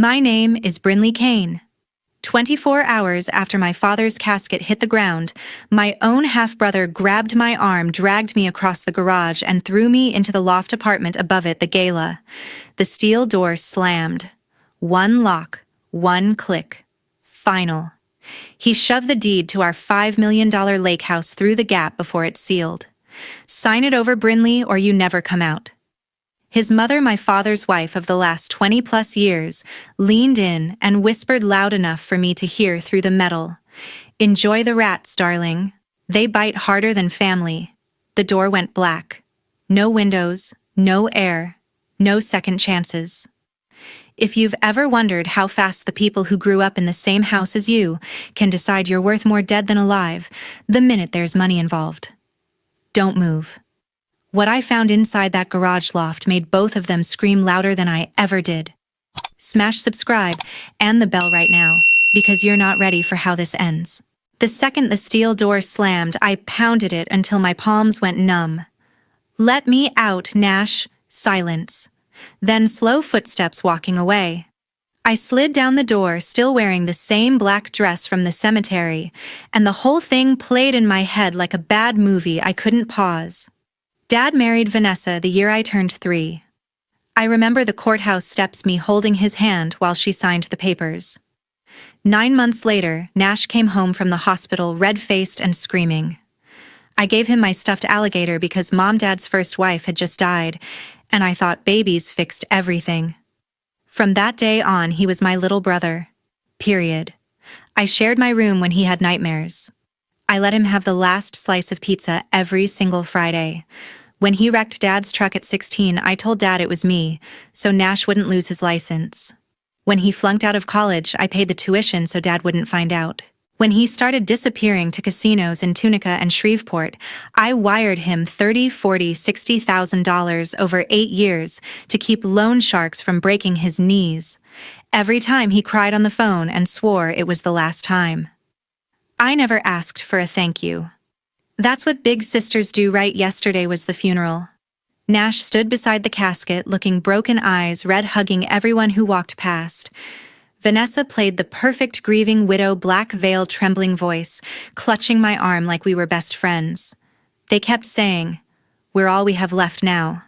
My name is Brinley Kane. 24 hours after my father's casket hit the ground, my own half-brother grabbed my arm, dragged me across the garage, and threw me into the loft apartment above it, the GALA. The steel door slammed. One lock, one click. Final. He shoved the deed to our $5 million lake house through the gap before it sealed. Sign it over, Brinley, or you never come out. His mother, my father's wife of the last 20-plus years, leaned in and whispered loud enough for me to hear through the metal. "Enjoy the rats, darling. They bite harder than family." The door went black. No windows, no air, no second chances. If you've ever wondered how fast the people who grew up in the same house as you can decide you're worth more dead than alive, the minute there's money involved. Don't move. What I found inside that garage loft made both of them scream louder than I ever did. Smash subscribe and the bell right now, because you're not ready for how this ends. The second the steel door slammed, I pounded it until my palms went numb. "Let me out, Nash." Silence. Then slow footsteps walking away. I slid down the door, still wearing the same black dress from the cemetery, and the whole thing played in my head like a bad movie I couldn't pause. Dad married Vanessa the year I turned 3. I remember the courthouse steps, me holding his hand while she signed the papers. 9 months later, Nash came home from the hospital red-faced and screaming. I gave him my stuffed alligator because Dad's first wife had just died, and I thought babies fixed everything. From that day on, he was my little brother. Period. I shared my room when he had nightmares. I let him have the last slice of pizza every single Friday. When he wrecked Dad's truck at 16, I told Dad it was me, so Nash wouldn't lose his license. When he flunked out of college, I paid the tuition so Dad wouldn't find out. When he started disappearing to casinos in Tunica and Shreveport, I wired him $30,000, $40,000, $60,000 over 8 years to keep loan sharks from breaking his knees. Every time he cried on the phone and swore it was the last time. I never asked for a thank you. That's what big sisters do, right? Yesterday was the funeral. Nash stood beside the casket, looking broken eyes, red, hugging everyone who walked past. Vanessa played the perfect grieving widow, black veil, trembling voice, clutching my arm like we were best friends. They kept saying, "We're all we have left now."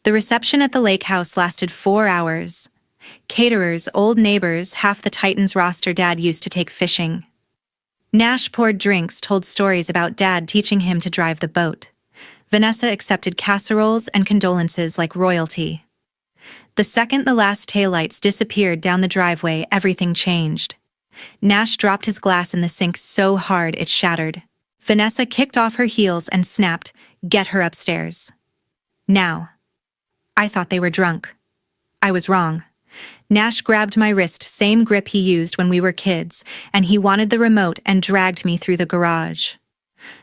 The reception at the lake house lasted 4 hours. Caterers, old neighbors, half the Titans roster Dad used to take fishing. Nash poured drinks, told stories about Dad teaching him to drive the boat. Vanessa accepted casseroles and condolences like royalty. The second the last taillights disappeared down the driveway, everything changed. Nash dropped his glass in the sink so hard it shattered. Vanessa kicked off her heels and snapped, "Get her upstairs." Now. I thought they were drunk. I was wrong. Nash grabbed my wrist, same grip he used when we were kids, and he wanted the remote and dragged me through the garage.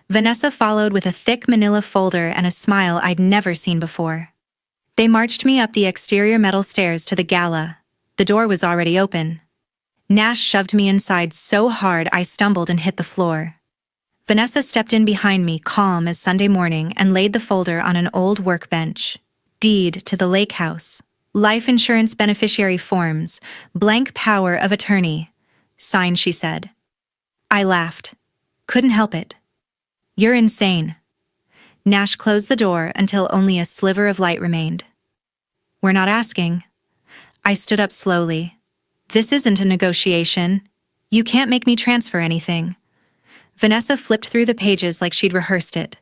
Vanessa followed with a thick manila folder and a smile I'd never seen before. They marched me up the exterior metal stairs to the GALA. The door was already open. Nash shoved me inside so hard I stumbled and hit the floor. Vanessa stepped in behind me, calm as Sunday morning, and laid the folder on an old workbench. Deed to the lake house. Life insurance beneficiary forms. Blank power of attorney. Sign, she said. I laughed. Couldn't help it. You're insane. Nash closed the door until only a sliver of light remained. We're not asking. I stood up slowly. This isn't a negotiation. You can't make me transfer anything. Vanessa flipped through the pages like she'd rehearsed it.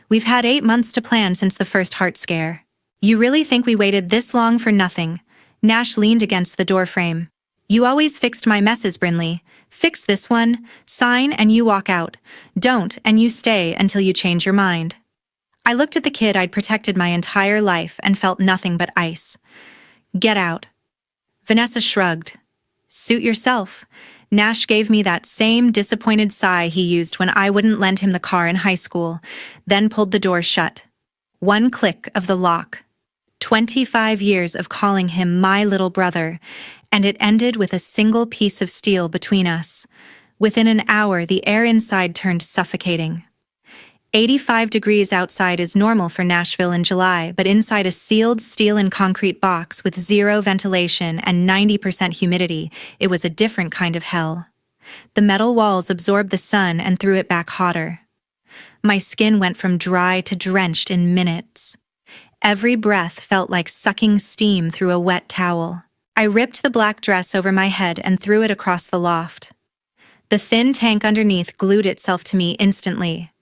We've had 8 months to plan since the first heart scare. You really think we waited this long for nothing? Nash leaned against the doorframe. You always fixed my messes, Brinley. Fix this one, sign, and you walk out. Don't, and you stay until you change your mind. I looked at the kid I'd protected my entire life and felt nothing but ice. Get out. Vanessa shrugged. Suit yourself. Nash gave me that same disappointed sigh he used when I wouldn't lend him the car in high school, then pulled the door shut. One click of the lock. 25 years of calling him my little brother, and it ended with a single piece of steel between us. Within an hour, the air inside turned suffocating. 85 degrees outside is normal for Nashville in July, but inside a sealed steel and concrete box with zero ventilation and 90% humidity, it was a different kind of hell. The metal walls absorbed the sun and threw it back hotter. My skin went from dry to drenched in minutes. Every breath felt like sucking steam through a wet towel. I ripped the black dress over my head and threw it across the loft. The thin tank underneath glued itself to me instantly.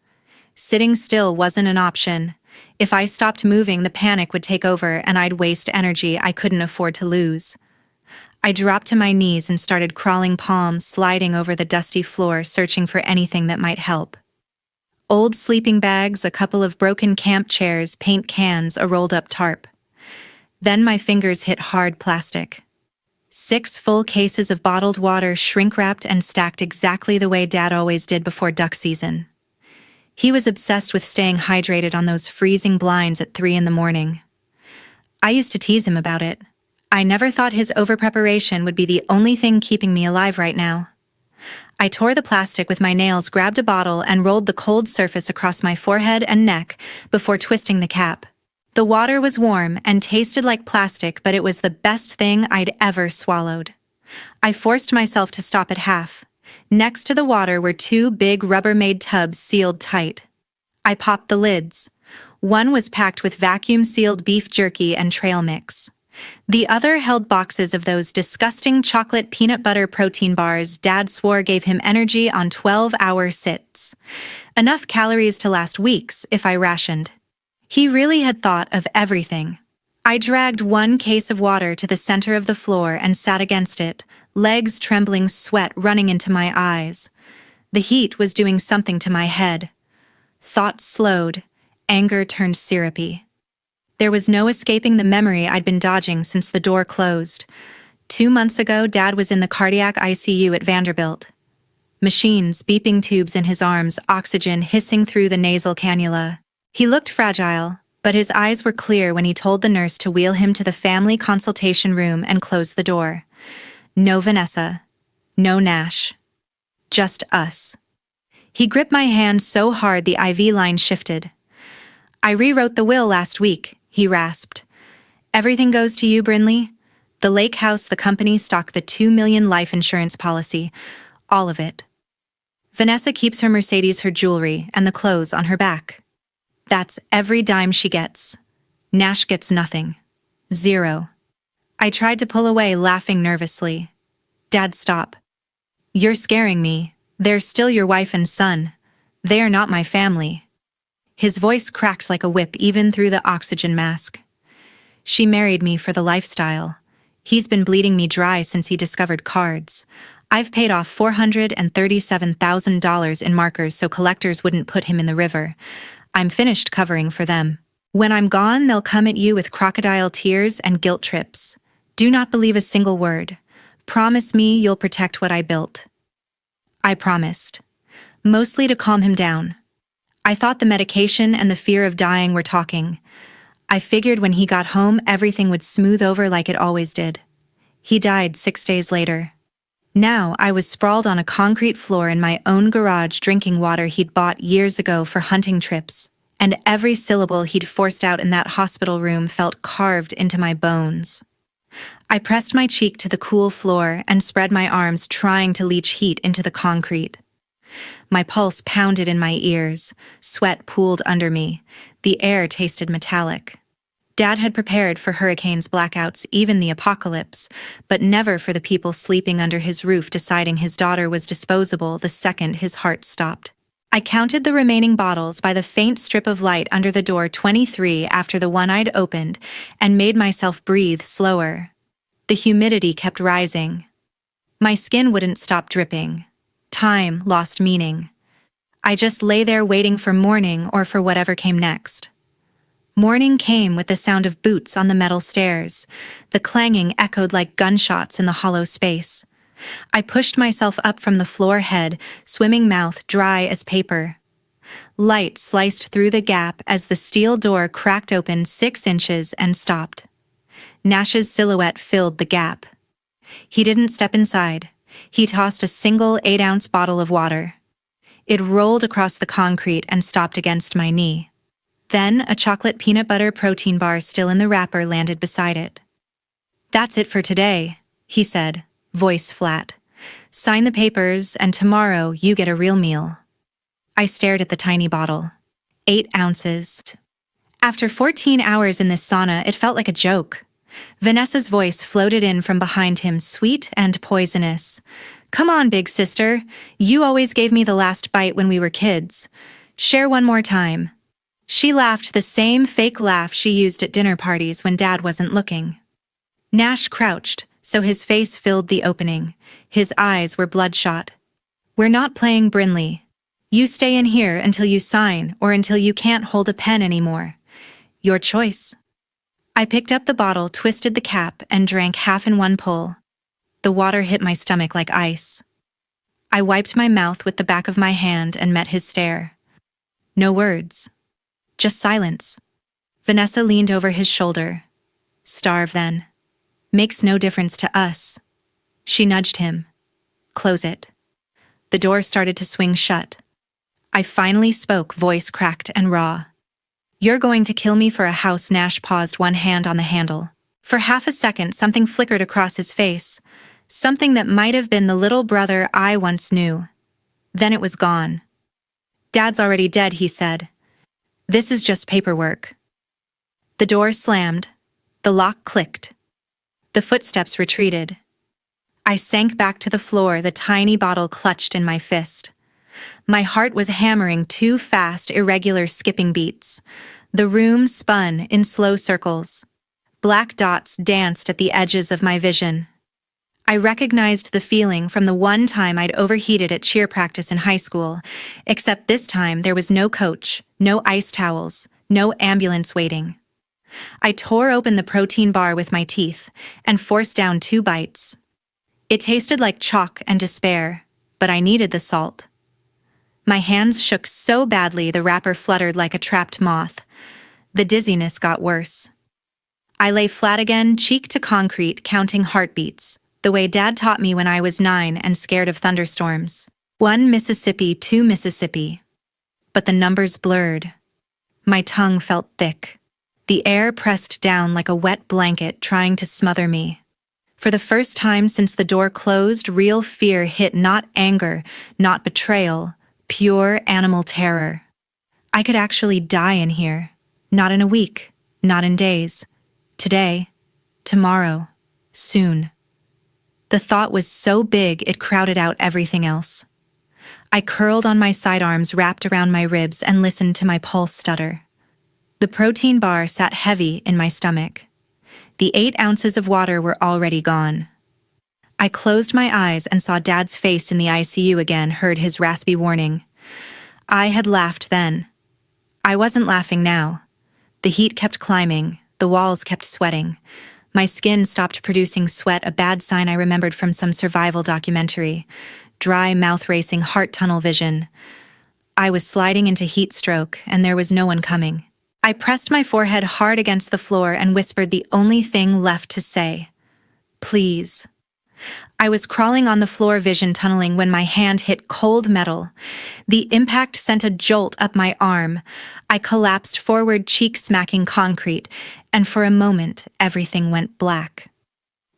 Sitting still wasn't an option. If I stopped moving, the panic would take over and I'd waste energy I couldn't afford to lose. I dropped to my knees and started crawling, palms sliding over the dusty floor, searching for anything that might help. Old sleeping bags, a couple of broken camp chairs, paint cans, a rolled-up tarp. Then my fingers hit hard plastic. 6 full cases of bottled water, shrink-wrapped and stacked exactly the way Dad always did before duck season. He was obsessed with staying hydrated on those freezing blinds at 3 in the morning. I used to tease him about it. I never thought his over-preparation would be the only thing keeping me alive right now. I tore the plastic with my nails, grabbed a bottle, and rolled the cold surface across my forehead and neck before twisting the cap. The water was warm and tasted like plastic, but it was the best thing I'd ever swallowed. I forced myself to stop at half. Next to the water were 2 big Rubbermaid tubs sealed tight. I popped the lids. One was packed with vacuum-sealed beef jerky and trail mix. The other held boxes of those disgusting chocolate peanut butter protein bars Dad swore gave him energy on 12-hour sits. Enough calories to last weeks if I rationed. He really had thought of everything. I dragged 1 case of water to the center of the floor and sat against it, legs trembling, sweat running into my eyes. The heat was doing something to my head. Thoughts slowed, anger turned syrupy. There was no escaping the memory I'd been dodging since the door closed. 2 months ago, Dad was in the cardiac ICU at Vanderbilt. Machines, beeping tubes in his arms, oxygen hissing through the nasal cannula. He looked fragile, but his eyes were clear when he told the nurse to wheel him to the family consultation room and close the door. No Vanessa. No Nash. Just us. He gripped my hand so hard the IV line shifted. "I rewrote the will last week," he rasped. "Everything goes to you, Brinley. The lake house, the company stock, the $2 million life insurance policy. All of it. Vanessa keeps her Mercedes, her jewelry, and the clothes on her back. That's every dime she gets. Nash gets nothing. 0. I tried to pull away, laughing nervously. "Dad, stop. You're scaring me. They're still your wife and son. They are not my family." His voice cracked like a whip even through the oxygen mask. "She married me for the lifestyle. He's been bleeding me dry since he discovered cards. I've paid off $437,000 in markers so collectors wouldn't put him in the river. I'm finished covering for them. When I'm gone, they'll come at you with crocodile tears and guilt trips. Do not believe a single word. Promise me you'll protect what I built." I promised. Mostly to calm him down. I thought the medication and the fear of dying were talking. I figured when he got home, everything would smooth over like it always did. He died 6 days later. Now I was sprawled on a concrete floor in my own garage, drinking water he'd bought years ago for hunting trips, and every syllable he'd forced out in that hospital room felt carved into my bones. I pressed my cheek to the cool floor and spread my arms, trying to leach heat into the concrete. My pulse pounded in my ears, sweat pooled under me, the air tasted metallic. Dad had prepared for hurricanes, blackouts, even the apocalypse, but never for the people sleeping under his roof, deciding his daughter was disposable the second his heart stopped. I counted the remaining bottles by the faint strip of light under the door, 23 after the one I'd opened, and made myself breathe slower. The humidity kept rising. My skin wouldn't stop dripping. Time lost meaning. I just lay there waiting for morning or for whatever came next. Morning came with the sound of boots on the metal stairs. The clanging echoed like gunshots in the hollow space. I pushed myself up from the floor, head, swimming mouth dry as paper. Light sliced through the gap as the steel door cracked open 6 inches and stopped. Nash's silhouette filled the gap. He didn't step inside. He tossed a single 8-ounce bottle of water. It rolled across the concrete and stopped against my knee. Then a chocolate peanut butter protein bar still in the wrapper landed beside it. "That's it for today," he said, voice flat. "Sign the papers, and tomorrow you get a real meal." I stared at the tiny bottle. 8 ounces. After 14 hours in this sauna, it felt like a joke. Vanessa's voice floated in from behind him, sweet and poisonous. "Come on, big sister. You always gave me the last bite when we were kids. Share one more time." She laughed the same fake laugh she used at dinner parties when Dad wasn't looking. Nash crouched, so his face filled the opening. His eyes were bloodshot. "We're not playing Brinley. You stay in here until you sign or until you can't hold a pen anymore. Your choice." I picked up the bottle, twisted the cap, and drank half in one pull. The water hit my stomach like ice. I wiped my mouth with the back of my hand and met his stare. No words. Just silence. Vanessa leaned over his shoulder. "Starve then. Makes no difference to us." She nudged him. "Close it." The door started to swing shut. I finally spoke, voice cracked and raw. "You're going to kill me for a house." Nash paused, one hand on the handle. For half a second, something flickered across his face. Something that might have been the little brother I once knew. Then it was gone. "Dad's already dead," he said. "This is just paperwork." The door slammed. The lock clicked. The footsteps retreated. I sank back to the floor, the tiny bottle clutched in my fist. My heart was hammering 2 fast, irregular skipping beats. The room spun in slow circles. Black dots danced at the edges of my vision. I recognized the feeling from the one time I'd overheated at cheer practice in high school, except this time there was no coach, no ice towels, no ambulance waiting. I tore open the protein bar with my teeth and forced down 2 bites. It tasted like chalk and despair, but I needed the salt. My hands shook so badly the wrapper fluttered like a trapped moth. The dizziness got worse. I lay flat again, cheek to concrete, counting heartbeats, the way Dad taught me when I was 9 and scared of thunderstorms. 1 Mississippi, 2 Mississippi. But the numbers blurred. My tongue felt thick. The air pressed down like a wet blanket trying to smother me. For the first time since the door closed, real fear hit, not anger, not betrayal, pure animal terror. I could actually die in here. Not in a week, not in days. Today, tomorrow, soon. The thought was so big it crowded out everything else. I curled on my sidearms wrapped around my ribs and listened to my pulse stutter. The protein bar sat heavy in my stomach. The 8 ounces of water were already gone. I closed my eyes and saw Dad's face in the ICU again, heard his raspy warning. I had laughed then. I wasn't laughing now. The heat kept climbing, the walls kept sweating. My skin stopped producing sweat, a bad sign I remembered from some survival documentary. Dry, mouth-racing, heart-tunnel vision. I was sliding into heat stroke, and there was no one coming. I pressed my forehead hard against the floor and whispered the only thing left to say. "Please." I was crawling on the floor, vision tunneling, when my hand hit cold metal. The impact sent a jolt up my arm. I collapsed forward, cheek smacking concrete, and for a moment, everything went black.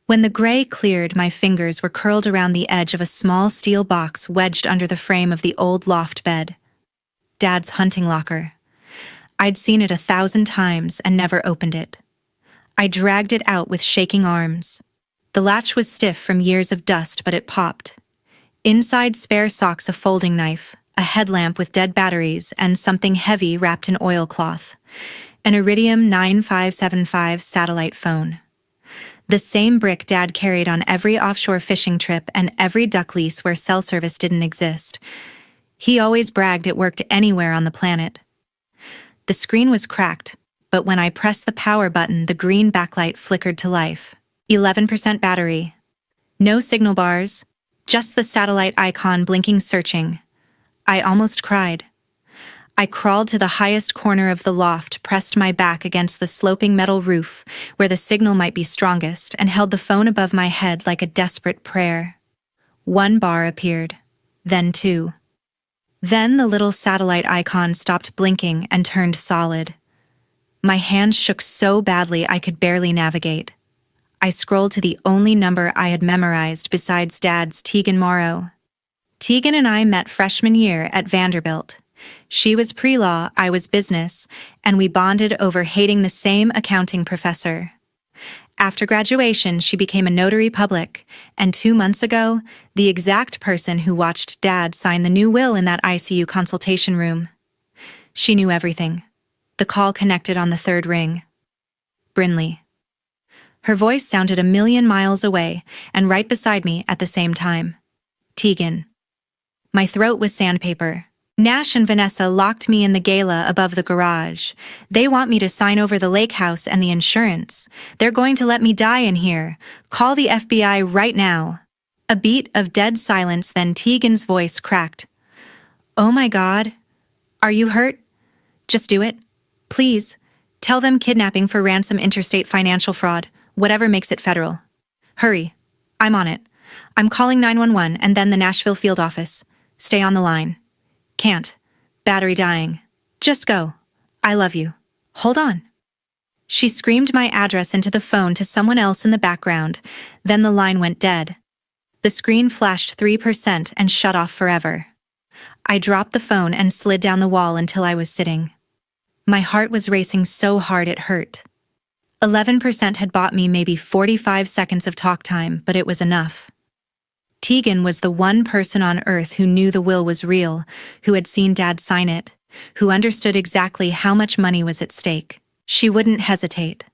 When the gray cleared, my fingers were curled around the edge of a small steel box wedged under the frame of the old loft bed. Dad's hunting locker. I'd seen it 1,000 times and never opened it. I dragged it out with shaking arms. The latch was stiff from years of dust, but it popped. Inside, spare socks, a folding knife, a headlamp with dead batteries, and something heavy wrapped in oilcloth. An Iridium 9575 satellite phone. The same brick Dad carried on every offshore fishing trip and every duck lease where cell service didn't exist. He always bragged it worked anywhere on the planet. The screen was cracked, but when I pressed the power button, the green backlight flickered to life. 11% battery. No signal bars, just the satellite icon blinking, searching. I almost cried. I crawled to the highest corner of the loft, pressed my back against the sloping metal roof where the signal might be strongest, and held the phone above my head like a desperate prayer. 1 bar appeared, then 2. Then the little satellite icon stopped blinking and turned solid. My hands shook so badly I could barely navigate. I scrolled to the only number I had memorized besides Dad's, Tegan Morrow. Tegan and I met freshman year at Vanderbilt. She was pre-law, I was business, and we bonded over hating the same accounting professor. After graduation, she became a notary public, and 2 months ago, the exact person who watched Dad sign the new will in that ICU consultation room. She knew everything. The call connected on the third ring. Brinley. Her voice sounded a million miles away and right beside me at the same time. Tegan. My throat was sandpaper. Nash and Vanessa locked me in the GALA above the garage. They want me to sign over the lake house and the insurance. They're going to let me die in here. Call the FBI right now. A beat of dead silence, then Tegan's voice cracked. Oh my God. Are you hurt? Just do it. Please. Tell them kidnapping for ransom, interstate financial fraud, whatever makes it federal. Hurry. I'm on it. I'm calling 911 and then the Nashville field office. Stay on the line. Can't. Battery dying. Just go. I love you. Hold on. She screamed my address into the phone to someone else in the background, then the line went dead. The screen flashed 3% and shut off forever. I dropped the phone and slid down the wall until I was sitting. My heart was racing so hard it hurt. 11% had bought me maybe 45 seconds of talk time, but it was enough. Tegan was the one person on earth who knew the will was real, who had seen Dad sign it, who understood exactly how much money was at stake. She wouldn't hesitate.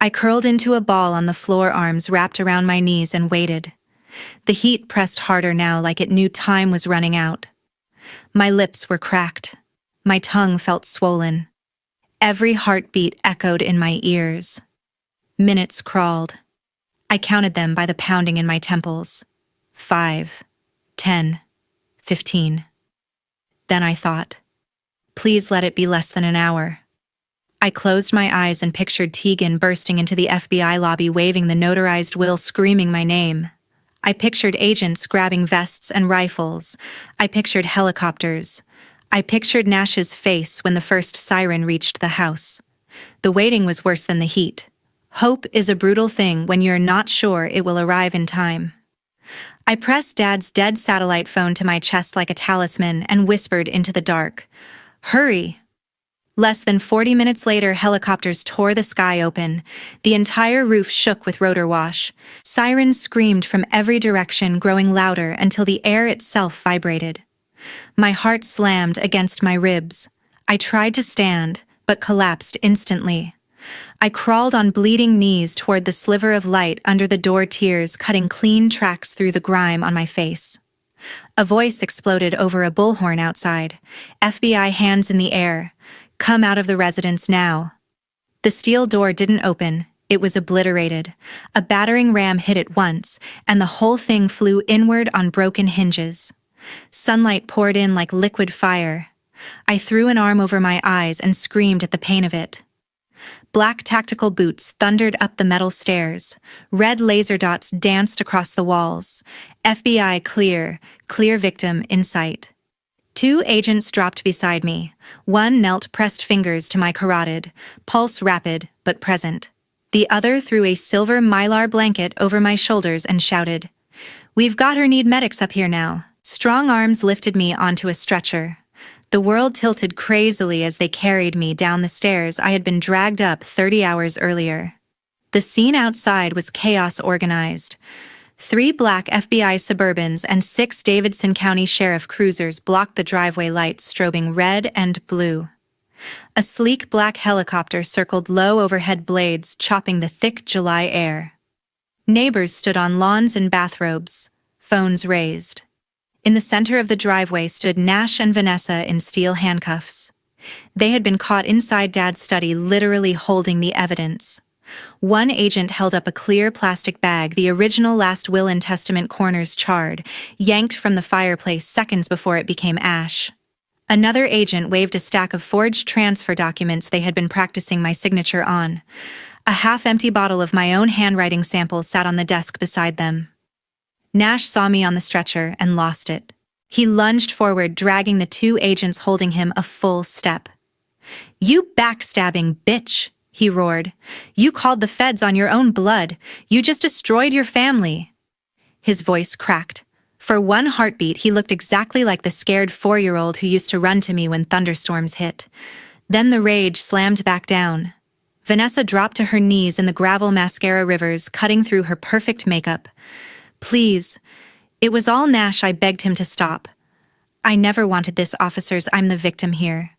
I curled into a ball on the floor, arms wrapped around my knees, and waited. The heat pressed harder now, like it knew time was running out. My lips were cracked. My tongue felt swollen. Every heartbeat echoed in my ears. Minutes crawled. I counted them by the pounding in my temples. 5, 10, 15. Then I thought, please let it be less than an hour. I closed my eyes and pictured Tegan bursting into the FBI lobby, waving the notarized will, screaming my name. I pictured agents grabbing vests and rifles. I pictured helicopters. I pictured Nash's face when the first siren reached the house. The waiting was worse than the heat. Hope is a brutal thing when you're not sure it will arrive in time. I pressed Dad's dead satellite phone to my chest like a talisman and whispered into the dark, "Hurry!" Less than 40 minutes later, helicopters tore the sky open. The entire roof shook with rotor wash. Sirens screamed from every direction, growing louder until the air itself vibrated. My heart slammed against my ribs. I tried to stand, but collapsed instantly. I crawled on bleeding knees toward the sliver of light under the door, tears cutting clean tracks through the grime on my face. A voice exploded over a bullhorn outside. FBI hands in the air. Come out of the residence now. The steel door didn't open. It was obliterated. A battering ram hit it once, and the whole thing flew inward on broken hinges. Sunlight poured in like liquid fire. I threw an arm over my eyes and screamed at the pain of it. Black tactical boots thundered up the metal stairs. Red laser dots danced across the walls. FBI clear, clear victim in sight. 2 agents dropped beside me. One knelt, pressed fingers to my carotid, pulse rapid but present. The other threw a silver mylar blanket over my shoulders and shouted, "We've got her, need medics up here now." Strong arms lifted me onto a stretcher. The world tilted crazily as they carried me down the stairs I had been dragged up 30 hours earlier. The scene outside was chaos organized. 3 black FBI Suburbans and 6 Davidson County Sheriff Cruisers blocked the driveway lights, strobing red and blue. A sleek black helicopter circled low overhead, blades chopping the thick July air. Neighbors stood on lawns in bathrobes, phones raised. In the center of the driveway stood Nash and Vanessa in steel handcuffs. They had been caught inside Dad's study, literally holding the evidence. One agent held up a clear plastic bag, the original last will and testament, corners charred, yanked from the fireplace seconds before it became ash. Another agent waved a stack of forged transfer documents they had been practicing my signature on. A half-empty bottle of my own handwriting sample sat on the desk beside them. Nash saw me on the stretcher and lost it. He lunged forward, dragging the two agents holding him a full step. "You backstabbing bitch," he roared. "You called the feds on your own blood. You just destroyed your family." His voice cracked. For one heartbeat, he looked exactly like the scared 4-year-old who used to run to me when thunderstorms hit. Then the rage slammed back down. Vanessa dropped to her knees in the gravel mascara rivers, cutting through her perfect makeup. "Please." It was all Nash. I begged him to stop. "I never wanted this, officers. I'm the victim here."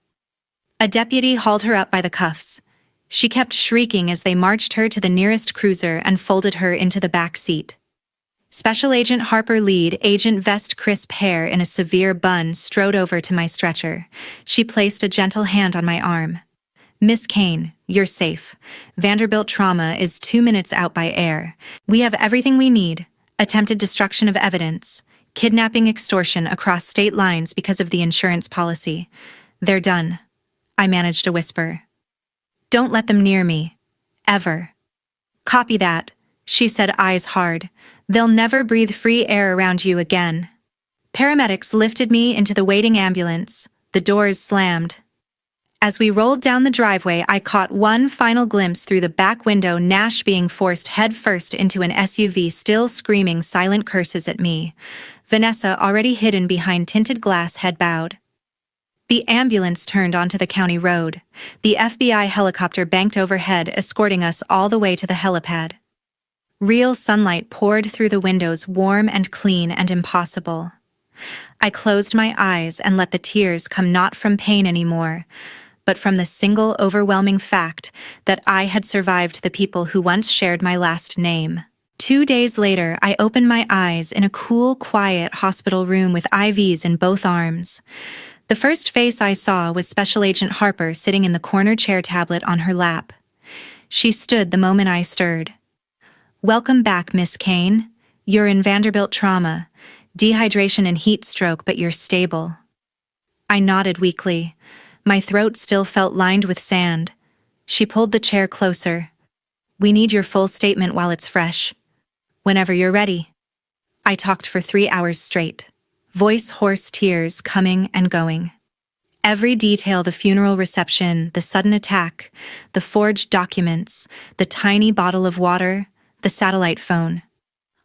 A deputy hauled her up by the cuffs. She kept shrieking as they marched her to the nearest cruiser and folded her into the back seat. Special Agent Harper Lead, Agent Vest Crisp Hair in a severe bun, strode over to my stretcher. She placed a gentle hand on my arm. "Miss Kane, you're safe. Vanderbilt trauma is 2 minutes out by air. We have everything we need. Attempted destruction of evidence. Kidnapping, extortion across state lines because of the insurance policy. They're done." I managed to whisper. "Don't let them near me. Ever." "Copy that," she said, eyes hard. "They'll never breathe free air around you again." Paramedics lifted me into the waiting ambulance. The doors slammed. As we rolled down the driveway, I caught one final glimpse through the back window, Nash being forced headfirst into an SUV, still screaming silent curses at me. Vanessa, already hidden behind tinted glass, head bowed. The ambulance turned onto the county road. The FBI helicopter banked overhead, escorting us all the way to the helipad. Real sunlight poured through the windows, warm and clean and impossible. I closed my eyes and let the tears come, not from pain anymore, but from the single overwhelming fact that I had survived the people who once shared my last name. 2 days later, I opened my eyes in a cool, quiet hospital room with IVs in both arms. The first face I saw was Special Agent Harper sitting in the corner chair, tablet on her lap. She stood the moment I stirred. "Welcome back, Miss Kane. You're in Vanderbilt trauma, dehydration and heat stroke, but you're stable." I nodded weakly. My throat still felt lined with sand. She pulled the chair closer. "We need your full statement while it's fresh. Whenever you're ready." I talked for 3 hours straight. Voice hoarse, tears coming and going. Every detail: the funeral reception, the sudden attack, the forged documents, the tiny bottle of water, the satellite phone.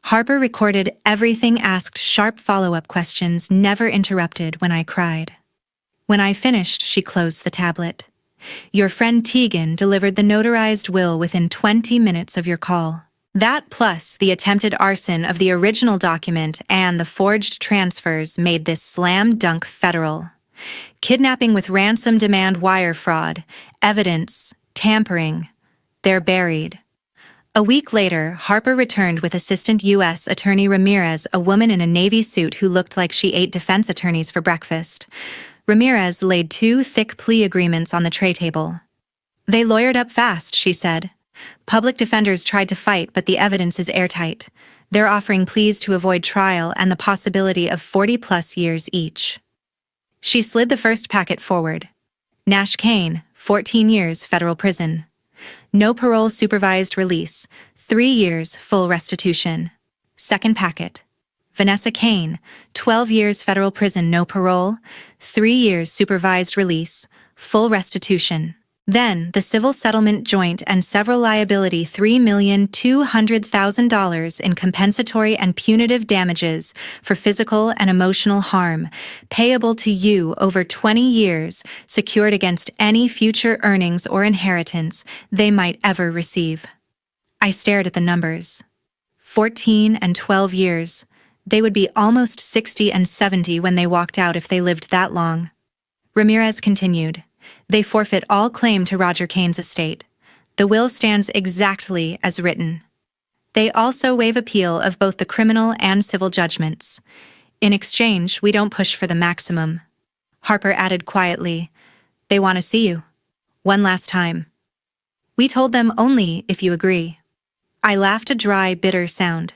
Harper recorded everything, asked sharp follow-up questions, never interrupted when I cried. When I finished, she closed the tablet. "Your friend Tegan delivered the notarized will within 20 minutes of your call. That, plus the attempted arson of the original document and the forged transfers, made this slam dunk federal. Kidnapping with ransom demand, wire fraud, evidence, tampering. They're buried." A week later, Harper returned with Assistant U.S. Attorney Ramirez, a woman in a Navy suit who looked like she ate defense attorneys for breakfast. Ramirez laid 2 thick plea agreements on the tray table. "They lawyered up fast," she said. "Public defenders tried to fight, but the evidence is airtight. They're offering pleas to avoid trial and the possibility of 40-plus years each." She slid the first packet forward. "Nash Kane, 14 years federal prison. No parole, supervised release, 3 years full restitution." Second packet. "Vanessa Kane, 12 years federal prison, no parole, 3 years supervised release, full restitution." Then, the civil settlement, joint and several liability, $3,200,000 in compensatory and punitive damages for physical and emotional harm, payable to you over 20 years, secured against any future earnings or inheritance they might ever receive. I stared at the numbers. 14 and 12 years. They would be almost 60 and 70 when they walked out, if they lived that long. Ramirez continued. "They forfeit all claim to Roger Kane's estate. The will stands exactly as written. They also waive appeal of both the criminal and civil judgments. In exchange, we don't push for the maximum." Harper added quietly, "They want to see you. One last time." "We told them only if you agree." I laughed, a dry, bitter sound.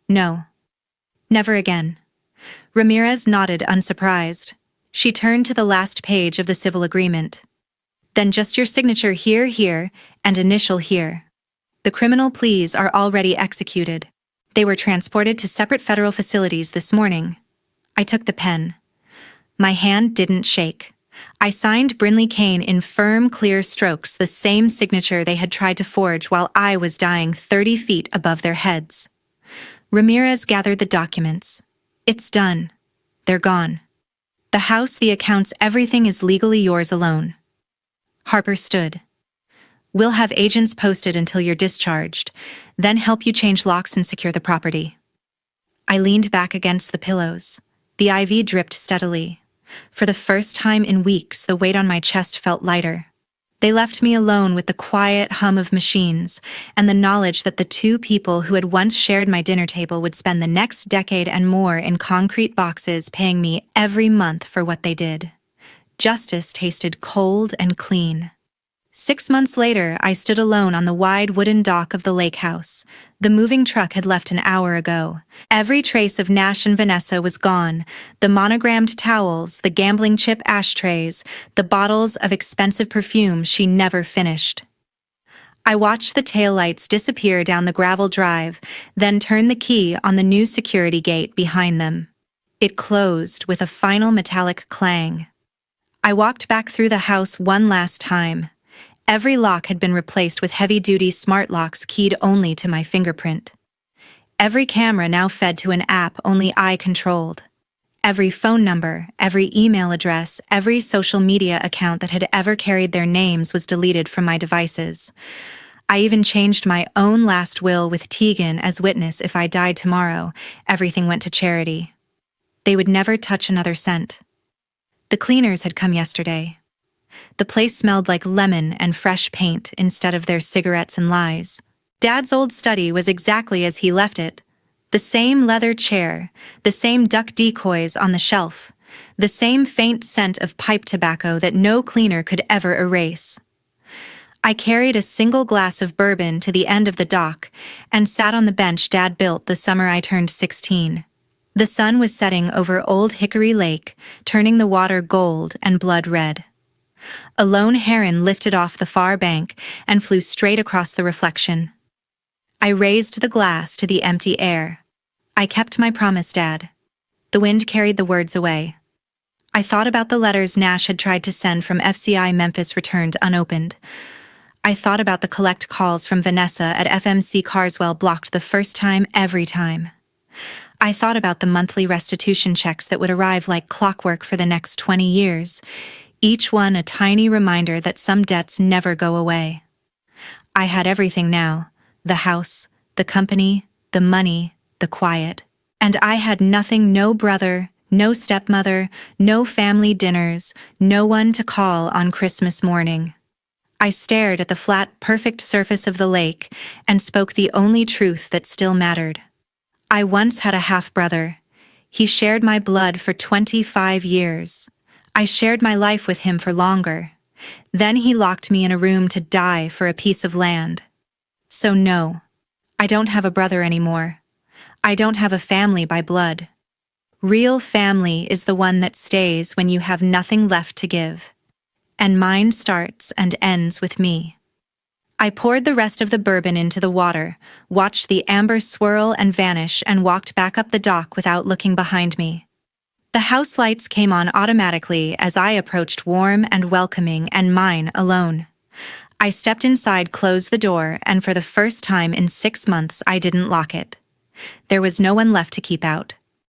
"No. Never again." Ramirez nodded, unsurprised. She turned to the last page of the civil agreement. "Then just your signature here, here, and initial here. The criminal pleas are already executed. They were transported to separate federal facilities this morning." I took the pen. My hand didn't shake. I signed Brinley Kane in firm, clear strokes, the same signature they had tried to forge while I was dying 30 feet above their heads. Ramirez gathered the documents. It's done. They're gone. The house, the accounts, everything is legally yours alone. Harper stood. We'll have agents posted until you're discharged, then help you change locks and secure the property. I leaned back against the pillows. The IV dripped steadily. For the first time in weeks, the weight on my chest felt lighter. They left me alone with the quiet hum of machines and the knowledge that the two people who had once shared my dinner table would spend the next decade and more in concrete boxes paying me every month for what they did. Justice tasted cold and clean. 6 months later, I stood alone on the wide wooden dock of the lake house. The moving truck had left an hour ago. Every trace of Nash and Vanessa was gone. The monogrammed towels, the gambling chip ashtrays, the bottles of expensive perfume she never finished. I watched the taillights disappear down the gravel drive, then turned the key on the new security gate behind them. It closed with a final metallic clang. I walked back through the house one last time. Every lock had been replaced with heavy-duty smart locks keyed only to my fingerprint. Every camera now fed to an app only I controlled. Every phone number, every email address, every social media account that had ever carried their names was deleted from my devices. I even changed my own last will with Tegan as witness. If I died tomorrow, everything went to charity. They would never touch another cent. The cleaners had come yesterday. The place smelled like lemon and fresh paint instead of their cigarettes and lies. Dad's old study was exactly as he left it. The same leather chair, the same duck decoys on the shelf, the same faint scent of pipe tobacco that no cleaner could ever erase. I carried a single glass of bourbon to the end of the dock and sat on the bench Dad built the summer I turned 16. The sun was setting over Old Hickory Lake, turning the water gold and blood red. A lone heron lifted off the far bank and flew straight across the reflection. I raised the glass to the empty air. I kept my promise, Dad. The wind carried the words away. I thought about the letters Nash had tried to send from FCI Memphis returned unopened. I thought about the collect calls from Vanessa at FMC Carswell blocked the first time every time. I thought about the monthly restitution checks that would arrive like clockwork for the next 20 years. Each one a tiny reminder that some debts never go away. I had everything now, the house, the company, the money, the quiet. And I had nothing, no brother, no stepmother, no family dinners, no one to call on Christmas morning. I stared at the flat, perfect surface of the lake and spoke the only truth that still mattered. I once had a half-brother. He shared my blood for 25 years. I shared my life with him for longer. Then he locked me in a room to die for a piece of land. So no, I don't have a brother anymore. I don't have a family by blood. Real family is the one that stays when you have nothing left to give. And mine starts and ends with me. I poured the rest of the bourbon into the water, watched the amber swirl and vanish, and walked back up the dock without looking behind me. The house lights came on automatically as I approached, warm and welcoming, and mine alone. I stepped inside, closed the door, and for the first time in 6 months I didn't lock it. There was no one left to keep out.